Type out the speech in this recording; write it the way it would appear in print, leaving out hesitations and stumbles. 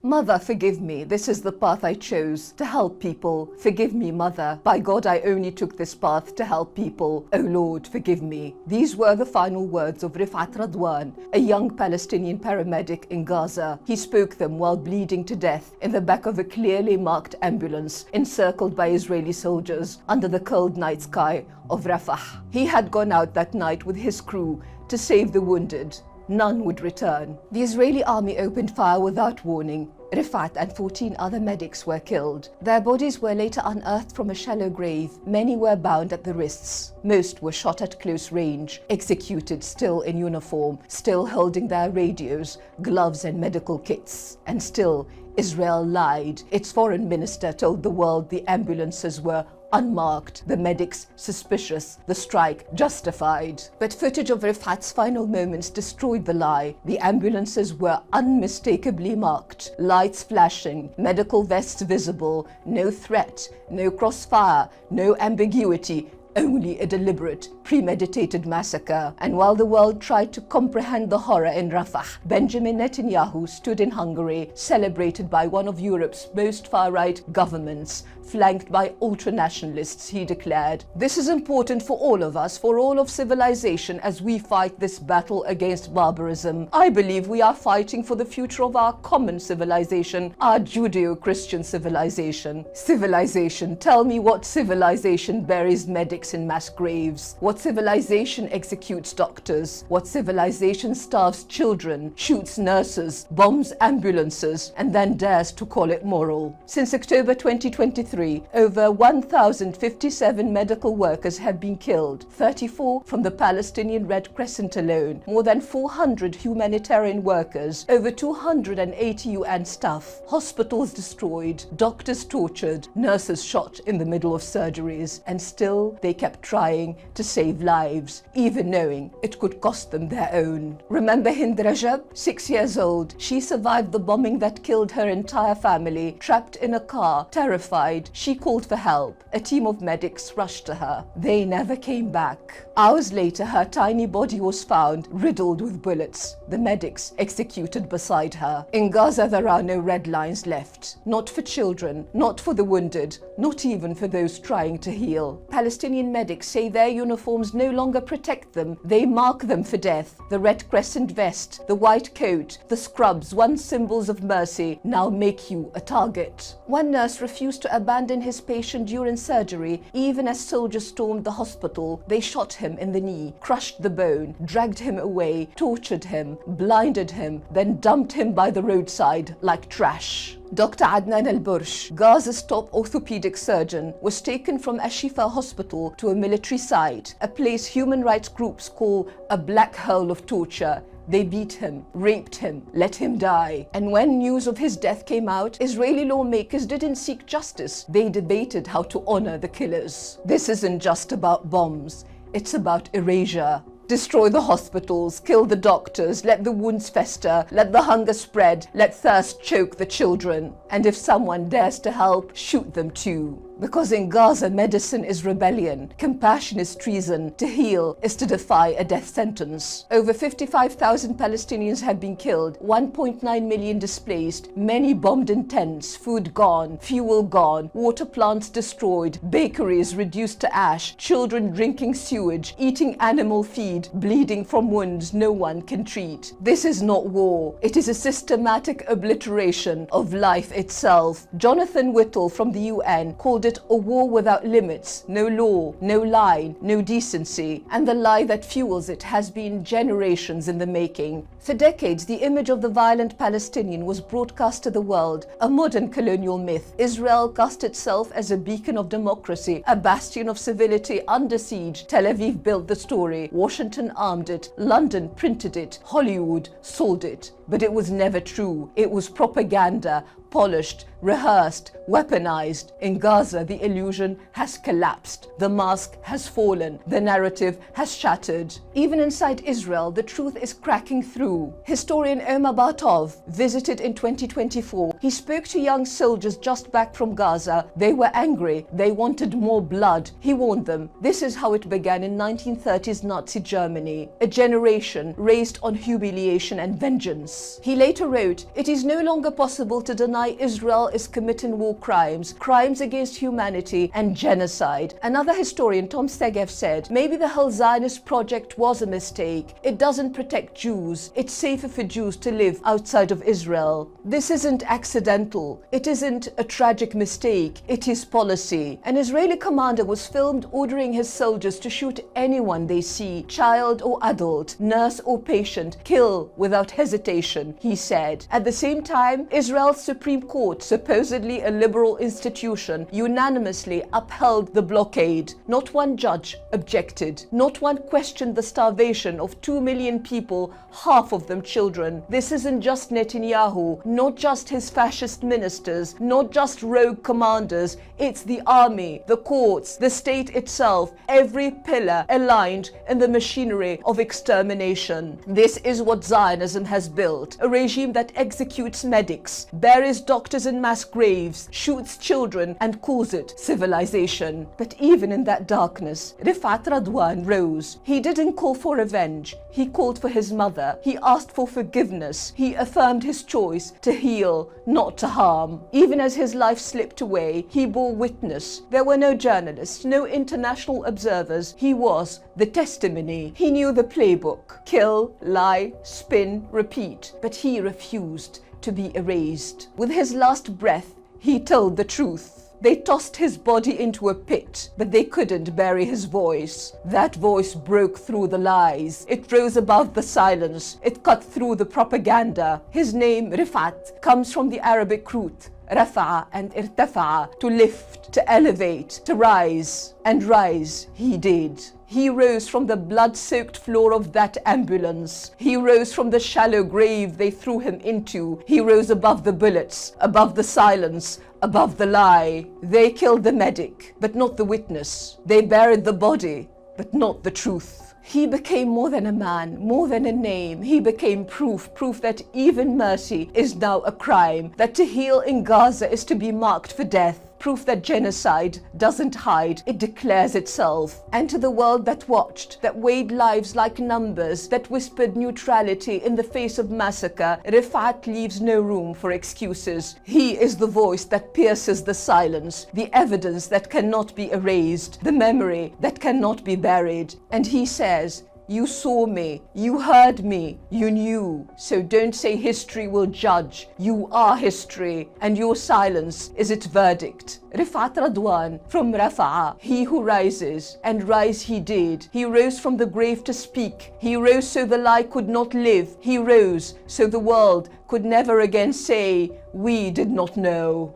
Mother, forgive me. This is the path I chose to help people. Forgive me, Mother. By God, I only took this path to help people. Oh Lord, forgive me. These were the final words of Rifat Dwan, a young Palestinian paramedic in Gaza. He spoke them while bleeding to death in the back of a clearly marked ambulance encircled by Israeli soldiers under the cold night sky of Rafah. He had gone out that night with his crew to save the wounded. None would return. The Israeli army opened fire without warning. Rifat and 14 other medics were killed. Their bodies were later unearthed from a shallow grave. Many were bound at the wrists. Most were shot at close range, executed still in uniform, still holding their radios, gloves and medical kits. And still, Israel lied. Its foreign minister told the world the ambulances were unmarked, the medics suspicious, the strike justified. But footage of Rifat's final moments destroyed the lie. The ambulances were unmistakably marked, lights flashing, medical vests visible, no threat, no crossfire, no ambiguity, only a deliberate, premeditated massacre. And while the world tried to comprehend the horror in Rafah, Benjamin Netanyahu stood in Hungary, celebrated by one of Europe's most far-right governments, flanked by ultra-nationalists, he declared, "This is important for all of us, for all of civilization, as we fight this battle against barbarism. I believe we are fighting for the future of our common civilization, our Judeo-Christian civilization." Civilization. Tell me what civilization buries medics in mass graves? What civilization executes doctors? What civilization starves children, shoots nurses, bombs ambulances, and then dares to call it moral? Since October 2023, over 1,057 medical workers have been killed, 34 from the Palestinian Red Crescent alone, more than 400 humanitarian workers, over 280 UN staff, hospitals destroyed, doctors tortured, nurses shot in the middle of surgeries, and still they kept trying to save lives, even knowing it could cost them their own. Remember Hind Rajab, 6 years old? She survived the bombing that killed her entire family, trapped in a car, terrified. She called for help. A team of medics rushed to her. They never came back. Hours later, her tiny body was found, riddled with bullets. The medics executed beside her. In Gaza, there are no red lines left. Not for children, not for the wounded, not even for those trying to heal. Palestinian medics say their uniforms no longer protect them. They mark them for death. The red crescent vest, the white coat, the scrubs, once symbols of mercy, now make you a target. One nurse refused to abandon his patient during surgery, even as soldiers stormed the hospital. They shot him in the knee, crushed the bone, dragged him away, tortured him, blinded him, then dumped him by the roadside like trash. Dr. Adnan al-Bursh, Gaza's top orthopedic surgeon, was taken from Ashifa hospital to a military site, a place human rights groups call a black hole of torture. They beat him, raped him, let him die. And when news of his death came out, Israeli lawmakers didn't seek justice. They debated how to honor the killers. This isn't just about bombs. It's about erasure. Destroy the hospitals, kill the doctors, let the wounds fester, let the hunger spread, let thirst choke the children. And if someone dares to help, shoot them too. Because in Gaza, medicine is rebellion, compassion is treason, to heal is to defy a death sentence. Over 55,000 Palestinians have been killed, 1.9 million displaced, many bombed in tents, food gone, fuel gone, water plants destroyed, bakeries reduced to ash, children drinking sewage, eating animal feed, bleeding from wounds no one can treat. This is not war, it is a systematic obliteration of life itself. Jonathan Whittle from the UN called it a war without limits, no law, no line, no decency. And the lie that fuels it has been generations in the making. For decades, the image of the violent Palestinian was broadcast to the world, a modern colonial myth. Israel cast itself as a beacon of democracy, a bastion of civility under siege. Tel Aviv built the story, Washington armed it, London printed it, Hollywood sold it. But it was never true. It was propaganda, polished, rehearsed, weaponized. In Gaza, the illusion has collapsed. The mask has fallen. The narrative has shattered. Even inside Israel, the truth is cracking through. true. Historian Omar Bartov visited in 2024. He spoke to young soldiers just back from Gaza. They were angry. They wanted more blood. He warned them. This is how it began in 1930s Nazi Germany. A generation raised on humiliation and vengeance. He later wrote, "It is no longer possible to deny Israel is committing war crimes, crimes against humanity and genocide." Another historian, Tom Segev, said, "Maybe the whole Zionist project was a mistake. It doesn't protect Jews. It's safer for Jews to live outside of Israel." This isn't accidental. It isn't a tragic mistake. It is policy. An Israeli commander was filmed ordering his soldiers to shoot anyone they see, child or adult, nurse or patient, kill without hesitation, he said. At the same time, Israel's Supreme Court, supposedly a liberal institution, unanimously upheld the blockade. Not one judge objected. Not one questioned the starvation of 2 million people, half of them children. This isn't just Netanyahu, not just his fascist ministers, not just rogue commanders. It's the army, the courts, the state itself, every pillar aligned in the machinery of extermination. This is what Zionism has built, a regime that executes medics, buries doctors in mass graves, shoots children, and calls it civilization. But even in that darkness, Rifat Dwan rose. He didn't call for revenge. He called for his mother. He asked for forgiveness. He affirmed his choice to heal, not to harm. Even as his life slipped away, he bore witness. There were no journalists, no international observers. He was the testimony. He knew the playbook: kill, lie, spin, repeat. But he refused to be erased. With his last breath, he told the truth. They tossed his body into a pit, but they couldn't bury his voice. That voice broke through the lies. It rose above the silence. It cut through the propaganda. His name, Rifat, comes from the Arabic root رفع and ارتفع, to lift, to elevate, to rise. And rise he did. He rose from the blood-soaked floor of that ambulance. He rose from the shallow grave they threw him into. He rose above the bullets, above the silence, above the lie. They killed the medic, but not the witness. They buried the body, but not the truth. He became more than a man, more than a name. He became proof that even mercy is now a crime, that to heal in Gaza is to be marked for death. Proof that genocide doesn't hide, it declares itself. And to the world that watched, that weighed lives like numbers, that whispered neutrality in the face of massacre, Rifat leaves no room for excuses. He is the voice that pierces the silence, the evidence that cannot be erased, the memory that cannot be buried. And he says, "You saw me, you heard me, you knew. So don't say history will judge. You are history, and your silence is its verdict." Rifat Dwan from Raf'a, he who rises, and rise he did. He rose from the grave to speak. He rose so the lie could not live. He rose so the world could never again say, "We did not know."